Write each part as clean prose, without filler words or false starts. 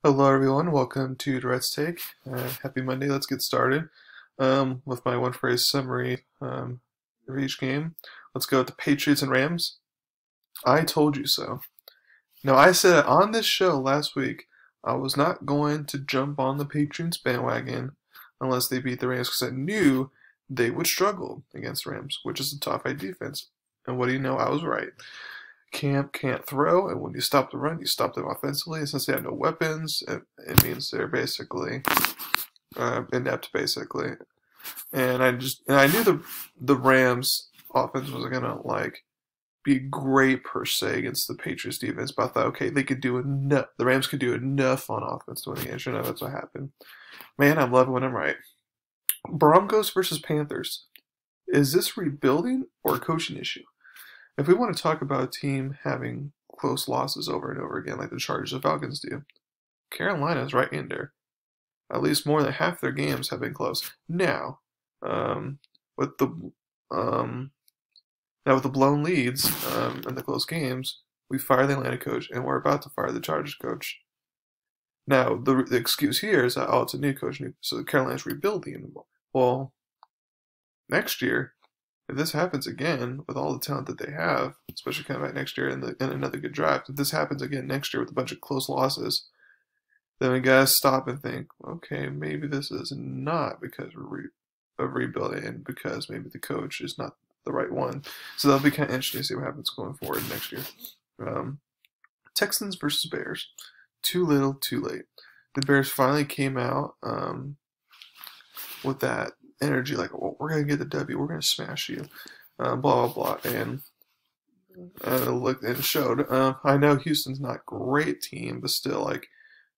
Hello everyone, welcome to Durrett's Take. Happy Monday, let's get started with my one phrase summary of each game. Let's go with the Patriots and Rams. I told you so. Now I said on this show last week I was not going to jump on the Patriots bandwagon unless they beat the Rams because I knew they would struggle against the Rams, which is a top 5 defense. And what do you know, I was right. Camp can't throw, and when you stop the run, you stop them offensively. And since they have no weapons, it means they're basically inept, basically. And I knew the Rams offense was gonna be great per se against the Patriots defense, but I thought, okay, they could do enough. The Rams could do enough on offense to win the game. Sure enough, that's what happened. Man, I'm loving when I'm right. Broncos versus Panthers. Is this rebuilding or a coaching issue? If we want to talk about a team having close losses over and over again, like the Chargers and Falcons do, Carolina's right in there. At least more than half their games have been close. Now, with the blown leads and the close games, we fire the Atlanta coach, and we're about to fire the Chargers coach. Now, the excuse here is that, it's a new coach, so Carolina's rebuilding. Well, next year, if this happens again with all the talent that they have, especially coming back next year and another good draft, if this happens again next year with a bunch of close losses, then we gotta stop and think, okay, maybe this is not because of rebuilding and because maybe the coach is not the right one. So that'll be kind of interesting to see what happens going forward next year. Texans versus Bears. Too little, too late. The Bears finally came out with that energy, like, we're going to get the W, we're going to smash you, blah, blah, blah, and it looked and showed. I know Houston's not a great team, but still,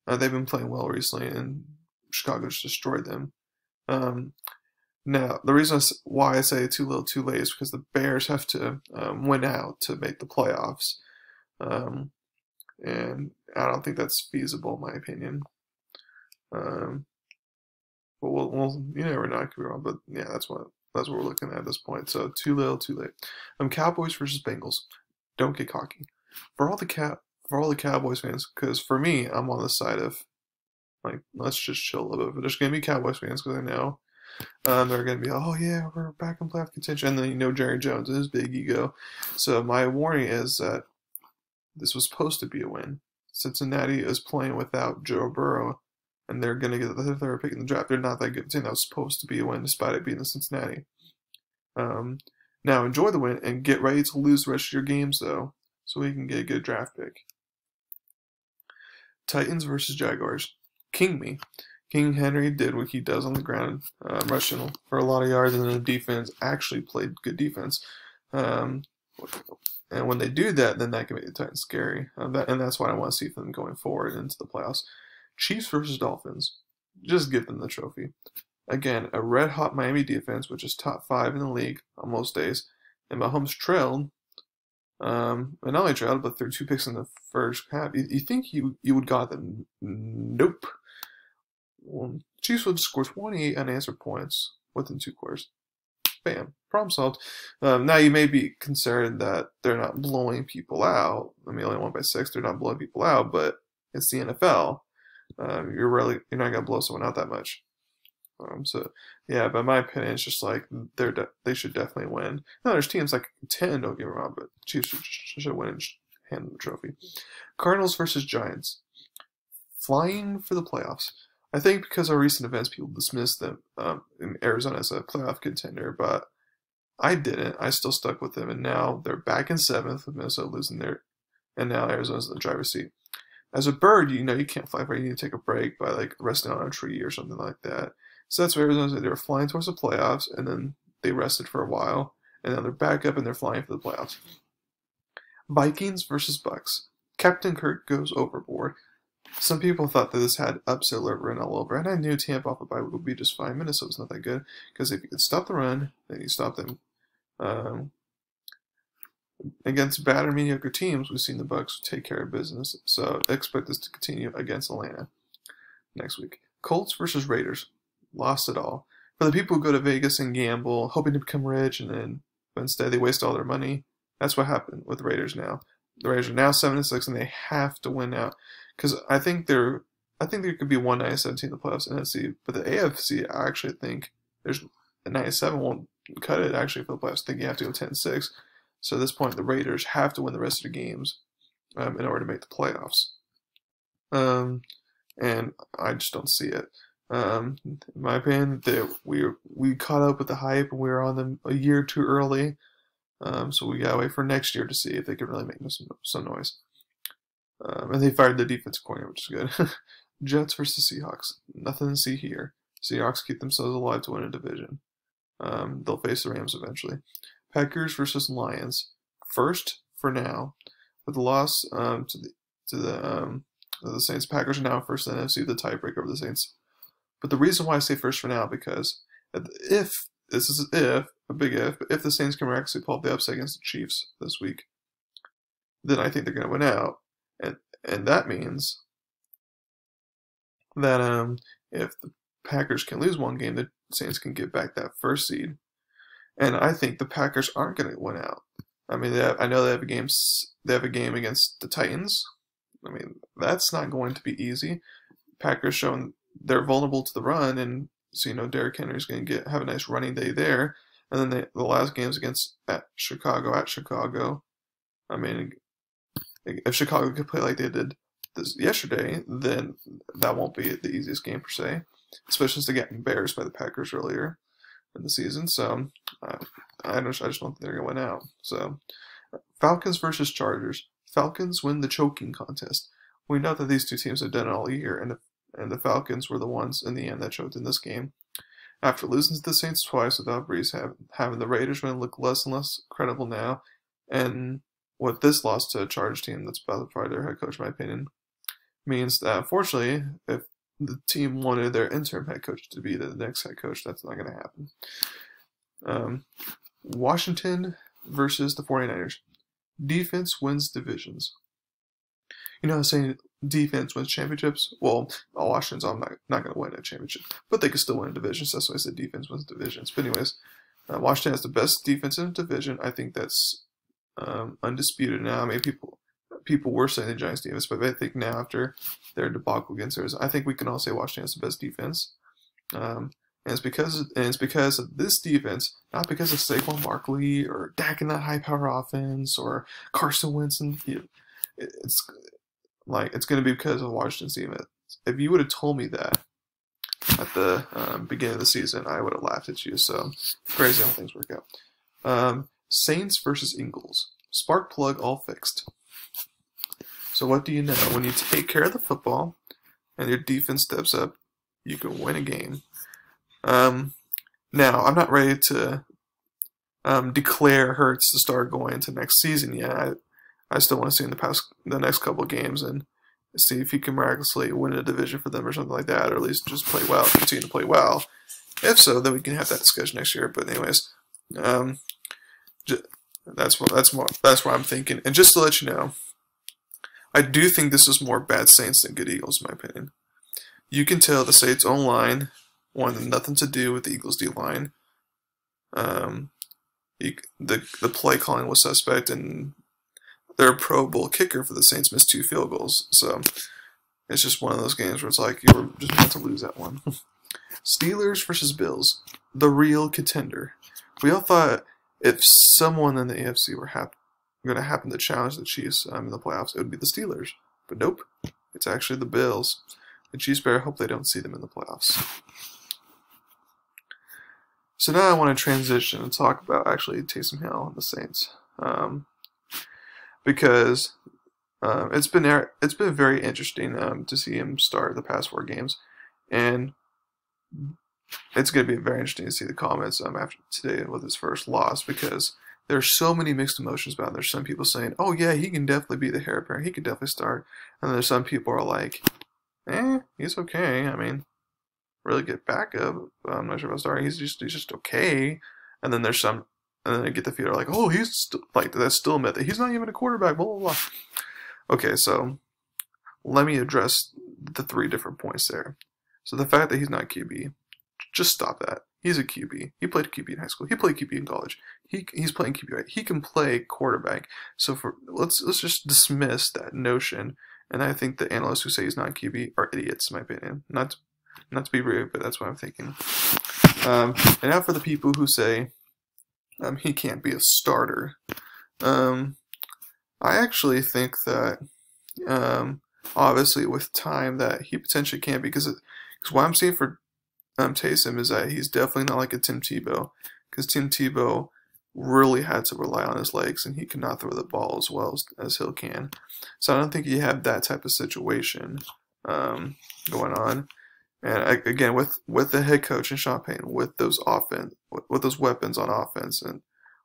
they've been playing well recently, and Chicago just destroyed them. Now, the reason why I say too little, too late is because the Bears have to win out to make the playoffs, and I don't think that's feasible, in my opinion. But we'll you never know, I could be wrong, but yeah, that's what we're looking at this point. So too little, too late. Cowboys versus Bengals. Don't get cocky. For all the Cowboys fans, because for me, I'm on the side of let's just chill a little bit. But there's gonna be Cowboys fans because I know they're gonna be, oh yeah, we're back in playoff contention, and then Jerry Jones and his big ego. So my warning is that this was supposed to be a win. Cincinnati is playing without Joe Burrow, and they're going to get the third pick in the draft. They're not that good team. That was supposed to be a win despite it being in Cincinnati. Now, enjoy the win and get ready to lose the rest of your games, though, so we can get a good draft pick. Titans versus Jaguars. King Henry did what he does on the ground, rushing for a lot of yards, and the defense actually played good defense. And when they do that, then that can make the Titans scary. And that's what I want to see from them going forward into the playoffs. Chiefs versus Dolphins. Just give them the trophy. Again, a red-hot Miami defense, which is top 5 in the league on most days. And Mahomes trailed, and not only trailed, but threw 2 picks in the first half. You think you would got them? Nope. Well, Chiefs would score 28 unanswered points within 2 quarters. Bam. Problem solved. Now you may be concerned that they're not blowing people out. I mean, only won by 6. They're not blowing people out, but it's the NFL. You're not gonna blow someone out that much. So yeah, but my opinion, it's just they should definitely win. Now there's teams like 10, don't get me wrong, but Chiefs should win and hand them the trophy. Cardinals versus Giants. Flying for the playoffs. I think because of recent events, people dismiss them in Arizona as a playoff contender, but I didn't. I still stuck with them, and now they're back in 7th with Minnesota losing there, and now Arizona's in the driver's seat. As a bird, you can't fly far. You need to take a break by resting on a tree or something like that. So that's what Arizona did. They were flying towards the playoffs, and then they rested for a while, and now they're back up and they're flying for the playoffs. Vikings versus Bucks. Captain Kirk goes overboard. Some people thought that this had upset over and all over, and I knew Tampa off the bye would be just fine. Minnesota's not that good because if you could stop the run, then you stop them. Against bad or mediocre teams, we've seen the Bucks take care of business, so expect this to continue against Atlanta next week. Colts versus Raiders. Lost it all. For the people who go to Vegas and gamble, hoping to become rich, and then instead they waste all their money, that's what happened with the Raiders now. The Raiders are now 7-6, and they have to win out because I think they're I think there could be one 9-7 team in the playoffs in the NFC, but the AFC, I actually think there's a 9-7 won't cut it actually for the playoffs. I think you have to go 10-6. So at this point, the Raiders have to win the rest of the games in order to make the playoffs. And I just don't see it. In my opinion, that we caught up with the hype and we were on them a year too early. So we gotta wait for next year to see if they can really make some noise. And they fired the defensive coordinator, which is good. Jets versus Seahawks. Nothing to see here. Seahawks keep themselves alive to win a division. They'll face the Rams eventually. Packers versus Lions. First for now, with the loss to the Saints. Packers are now first in the NFC, the tiebreaker over the Saints. But the reason why I say first for now, because if this is a big if, but if the Saints can miraculously pull up the upset against the Chiefs this week, then I think they're going to win out, and that means that if the Packers can lose one game, the Saints can get back that first seed, and I think the Packers aren't going to win out. I mean, I know they have a game against the Titans. I mean, that's not going to be easy. Packers showing they're vulnerable to the run, and so Derrick Henry's going to have a nice running day there. And then the last games against at Chicago. I mean, if Chicago could play like they did yesterday, then that won't be the easiest game per se, especially since they got embarrassed by the Packers earlier in the season. So I just don't think they're going to win out. So Falcons versus Chargers. Falcons win the choking contest. We know that these two teams have done it all year, and the Falcons were the ones in the end that choked in this game. After losing to the Saints twice without Breeze, having the Raiders win look less and less credible now, and with this loss to a Chargers team that's about to fire their head coach, in my opinion, means that unfortunately, if the team wanted their interim head coach to be the next head coach, that's not going to happen. Washington versus the 49ers. Defense wins divisions. I'm saying defense wins championships. Well, Washington's not going to win a championship, but they can still win a division. So that's why I said defense wins divisions. But anyways, Washington has the best defense in the division. I think that's undisputed now. I mean, people were saying the Giants defense, but I think now after their debacle against Arizona, I think we can all say Washington has the best defense. And it's because of this defense, not because of Saquon Barkley or Dak in that high power offense or Carson Wentz. It's going to be because of Washington's defense. If you would have told me that at the beginning of the season, I would have laughed at you. So crazy how things work out. Saints versus Eagles. Spark plug all fixed. So what do you know? When you take care of the football and your defense steps up, you can win a game. Now, I'm not ready to declare Hurts to start going into next season yet. I still want to see in the next couple of games and see if he can miraculously win a division for them or something like that, or at least just play well, continue to play well. If so, then we can have that discussion next year. But anyways, that's what I'm thinking. And just to let you know, I do think this is more bad Saints than good Eagles, in my opinion. You can tell the Saints' own line wanted nothing to do with the Eagles' D-line. The play calling was suspect, and their Pro Bowl kicker for the Saints missed 2 field goals. So it's just one of those games where it's like you were just meant to lose that one. Steelers versus Bills, the real contender. We all thought if someone in the AFC were going to happen to challenge the Chiefs in the playoffs, it would be the Steelers. But nope, it's actually the Bills. The Chiefs better hope they don't see them in the playoffs. So now I want to transition and talk about actually Taysom Hill and the Saints. Because it's been very interesting to see him start the past 4 games, and it's going to be very interesting to see the comments after today with his first loss, because there's so many mixed emotions about it. There's some people saying, "Oh yeah, he can definitely be the heir apparent. He could definitely start," and then there's some people who are like, he's okay. I mean, really good backup. I'm not sure about starting. He's just okay." And then there's some. And then I get the feeling like, oh, he's still, like, that's still a myth. He's not even a quarterback, blah, blah, blah. Okay, so let me address the 3 different points there. So the fact that he's not QB, just stop that. He's a QB. He played QB in high school. He played QB in college. He's playing QB right. He can play quarterback. So let's just dismiss that notion And I think the analysts who say he's not a QB are idiots, in my opinion. Not to be rude, but that's what I'm thinking. And now for the people who say he can't be a starter. I actually think that obviously with time that he potentially can, because what I'm seeing for Taysom is that he's definitely not like a Tim Tebow, because Tim Tebow really had to rely on his legs and he could not throw the ball as well as Hill can. So I don't think you have that type of situation going on. And again, with the head coach and Sean Payton, with those weapons on offense, and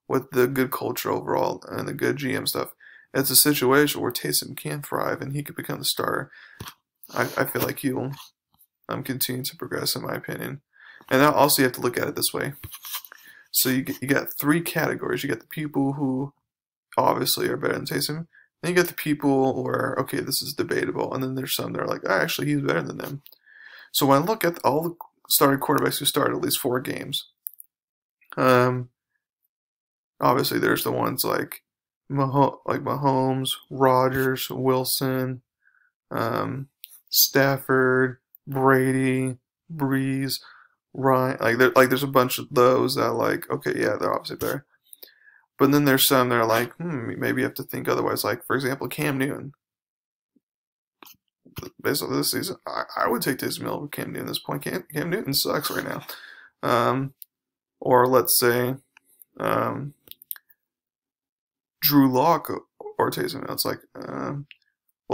with the good culture overall and the good GM stuff, it's a situation where Taysom can thrive and he could become the starter. I feel like he will continue to progress, in my opinion. And now also you have to look at it this way. So you got three categories. You got the people who obviously are better than Taysom. Then you got the people where, okay, this is debatable. And then there's some that are like, oh, actually, he's better than them. So when I look at all the starting quarterbacks who started at least 4 games, obviously there's the ones like Mahomes, Rodgers, Wilson, Stafford, Brady, Breeze, Ryan. There's a bunch of those that okay, yeah, they're obviously better. But then there's some that are like, maybe you have to think otherwise. Like, for example, Cam Newton. Based on this season, I would take Taysom Hill over Cam Newton at this point. Cam Newton sucks right now. Or let's say Drew Lock or Taysom Hill. It's like, well,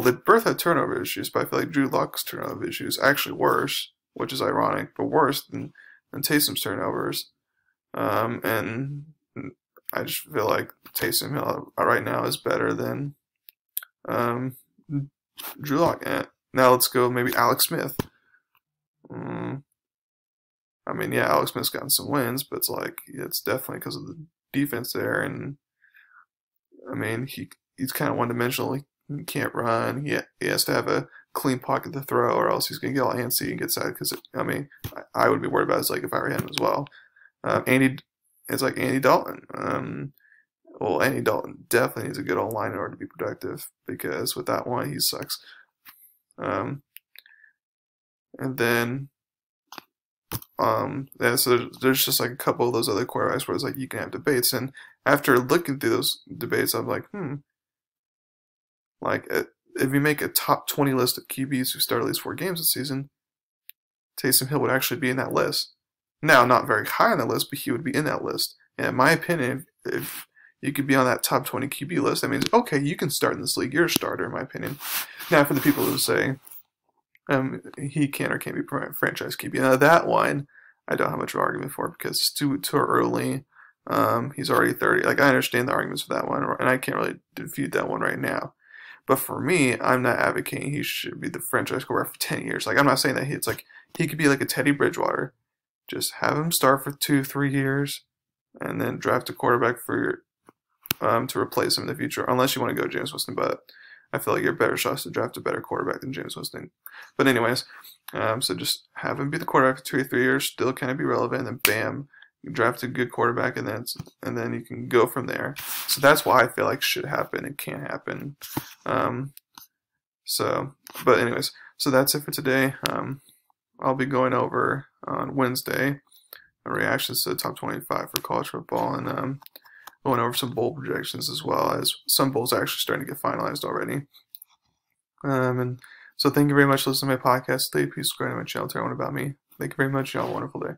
they both had turnover issues, but I feel like Drew Lock's turnover issues actually worse, which is ironic, but worse than Taysom's turnovers. And I just feel like Taysom Hill right now is better than Drew Lock. Now let's go maybe Alex Smith. I mean, yeah, Alex Smith's gotten some wins, but it's definitely because of the defense there. And I mean, he's kind of one-dimensional. He can't run. He has to have a clean pocket to throw, or else he's going to get all antsy and get sad. Because I mean, I would be worried about it if I were him as well. It's like Andy Dalton. Well, Andy Dalton definitely needs a good O-line in order to be productive, because with that one, he sucks. And then, so there's just like a couple of those other quarterbacks where it's like you can have debates. And after looking through those debates, I'm like, if you make a top 20 list of QBs who start at least 4 games this season, Taysom Hill would actually be in that list. Now, not very high on the list, but he would be in that list. And in my opinion, if you could be on that top 20 QB list, that means, okay, you can start in this league. You're a starter, in my opinion. Now, for the people who say he can or can't be franchise QB, now that one, I don't have much of an argument for, because it's too early. He's already 30. I understand the arguments for that one, and I can't really defeat that one right now. But for me, I'm not advocating he should be the franchise quarterback for 10 years. I'm not saying that he could be like a Teddy Bridgewater. Just have him start for 2-3 years, and then draft a quarterback for to replace him in the future. Unless you want to go James Winston, but I feel like you're better shots to draft a better quarterback than James Winston. But anyways, so just have him be the quarterback for 2 or 3 years, still kind of be relevant, and then bam, you draft a good quarterback, and then you can go from there. So that's why I feel like should happen and can happen. But anyways, so that's it for today. I'll be going over on Wednesday reactions to the top 25 for college football, and going over some bowl projections, as well as some bowls are actually starting to get finalized already. And so thank you very much for listening to my podcast today. Please subscribe to my channel to learn more about me. Thank you very much. You all have a wonderful day.